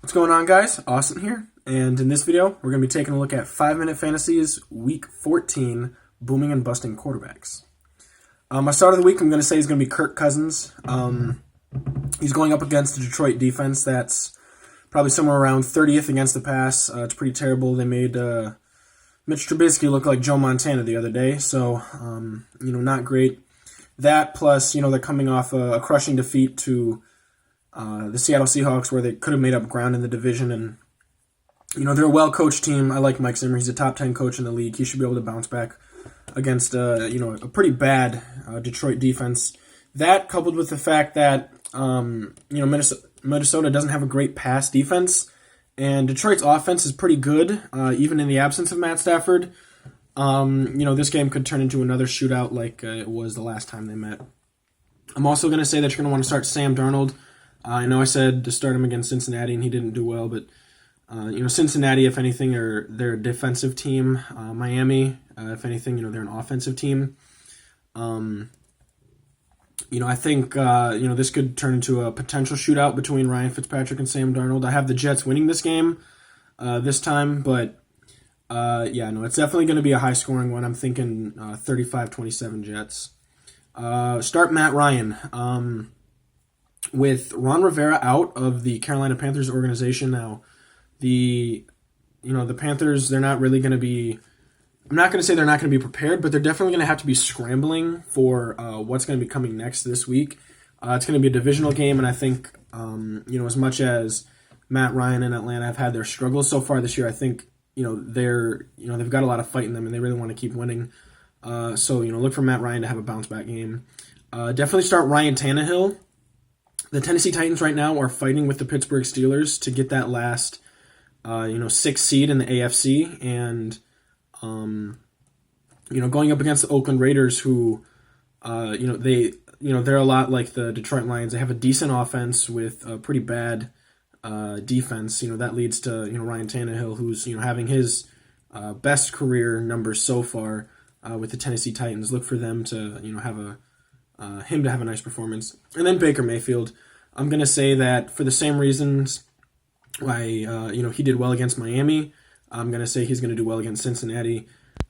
What's going on, guys? Austin here, and in this video, we're going to be taking a look at 5-Minute Fantasy's Week 14 Booming and Busting Quarterbacks. My start of the week, I'm going to say, is going to be Kirk Cousins. He's going up against the Detroit defense that's probably somewhere around 30th against the pass. It's pretty terrible. They made Mitch Trubisky look like Joe Montana the other day, so, not great. That plus, they're coming off a crushing defeat to the Seattle Seahawks, where they could have made up ground in the division, and they're a well-coached team. I like Mike Zimmer. He's a top 10 coach in the league. He should be able to bounce back against a pretty bad Detroit defense. That coupled with the fact that Minnesota doesn't have a great pass defense, and Detroit's offense is pretty good, even in the absence of Matt Stafford. This game could turn into another shootout like it was the last time they met. I'm also going to say that you're going to want to start Sam Darnold. I know I said to start him against Cincinnati, and he didn't do well, but Cincinnati, if anything, they're a defensive team. Miami, if anything, they're an offensive team. I think this could turn into a potential shootout between Ryan Fitzpatrick and Sam Darnold. I have the Jets winning this game this time, but it's definitely going to be a high-scoring one. I'm thinking 35-27 Jets. Start Matt Ryan. With Ron Rivera out of the Carolina Panthers organization now, the Panthers, they're not really going to be, I'm not going to say they're not going to be prepared, but they're definitely going to have to be scrambling for what's going to be coming next this week. It's going to be a divisional game, and I think, as much as Matt Ryan and Atlanta have had their struggles so far this year, I think, they've got a lot of fight in them, and they really want to keep winning. So look for Matt Ryan to have a bounce-back game. Definitely start Ryan Tannehill. The Tennessee Titans right now are fighting with the Pittsburgh Steelers to get that last, 6th seed in the AFC, and, going up against the Oakland Raiders, who, they're a lot like the Detroit Lions. They have a decent offense with a pretty bad defense. That leads to Ryan Tannehill, who's having his best career numbers so far with the Tennessee Titans. Look for them to have him to have a nice performance. And then Baker Mayfield, I'm going to say that for the same reasons why he did well against Miami, I'm going to say he's going to do well against Cincinnati.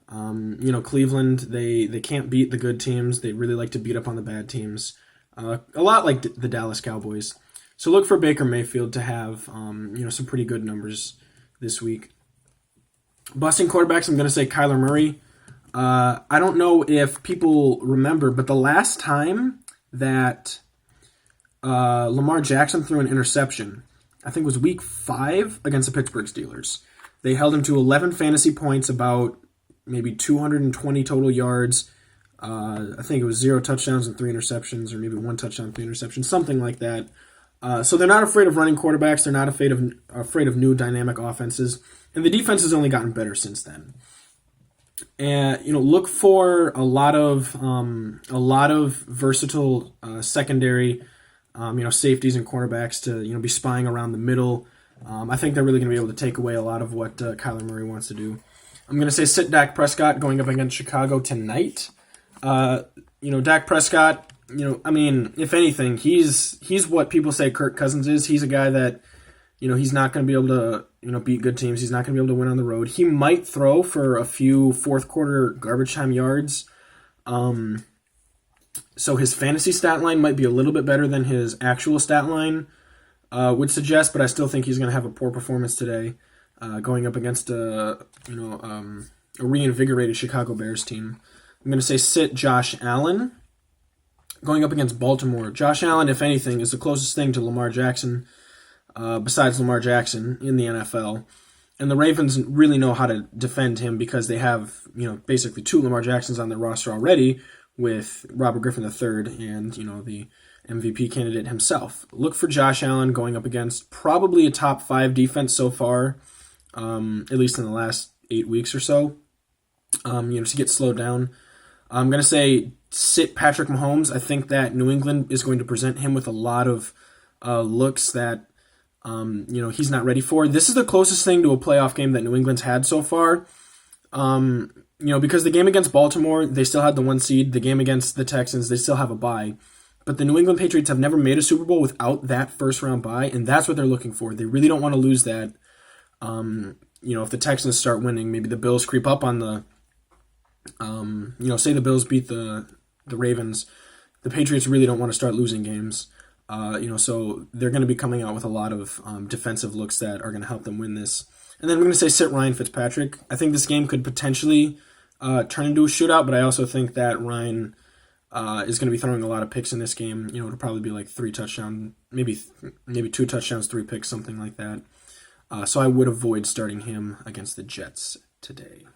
Cleveland, they can't beat the good teams. They really like to beat up on the bad teams, a lot like the Dallas Cowboys. So look for Baker Mayfield to have some pretty good numbers this week. Busting quarterbacks, I'm going to say Kyler Murray. I don't know if people remember, but the last time that Lamar Jackson threw an interception, I think it was week 5 against the Pittsburgh Steelers. They held him to 11 fantasy points, about maybe 220 total yards. I think it was 0 touchdowns and 3 interceptions, or maybe 1 touchdown, 3 interceptions, something like that. So they're not afraid of running quarterbacks. They're not afraid of new dynamic offenses. And the defense has only gotten better since then. And look for a lot of versatile secondary, safeties and cornerbacks to be spying around the middle. I think they're really going to be able to take away a lot of what Kyler Murray wants to do. I'm going to say sit Dak Prescott going up against Chicago tonight. Dak Prescott, if anything, he's what people say Kirk Cousins is. He's a guy that he's not going to be able to beat good teams. He's not going to be able to win on the road. He might throw for a few fourth quarter garbage time yards. So his fantasy stat line might be a little bit better than his actual stat line would suggest, but I still think he's going to have a poor performance today, going up against a reinvigorated Chicago Bears team. I'm going to say sit Josh Allen going up against Baltimore. Josh Allen, if anything, is the closest thing to Lamar Jackson, besides Lamar Jackson in the NFL. And the Ravens really know how to defend him because they have, basically 2 Lamar Jacksons on their roster already, with Robert Griffin III and, the MVP candidate himself. Look for Josh Allen going up against probably a top 5 defense so far, at least in the last 8 weeks or so, to get slowed down. I'm going to say sit Patrick Mahomes. I think that New England is going to present him with a lot of looks that he's not ready for. This is the closest thing to a playoff game that New England's had so far. Because the game against Baltimore, they still had the 1 seed. The game against the Texans, they still have a bye. But the New England Patriots have never made a Super Bowl without that first round bye, and that's what they're looking for. They really don't want to lose that. If the Texans start winning, maybe the Bills creep up on the, say the Bills beat the Ravens. The Patriots really don't want to start losing games. So they're going to be coming out with a lot of defensive looks that are going to help them win this. And then we're going to say sit Ryan Fitzpatrick. I think this game could potentially turn into a shootout, but I also think that Ryan is going to be throwing a lot of picks in this game. It'll probably be like 3 touchdowns, maybe 2 touchdowns, 3 picks, something like that. So I would avoid starting him against the Jets today.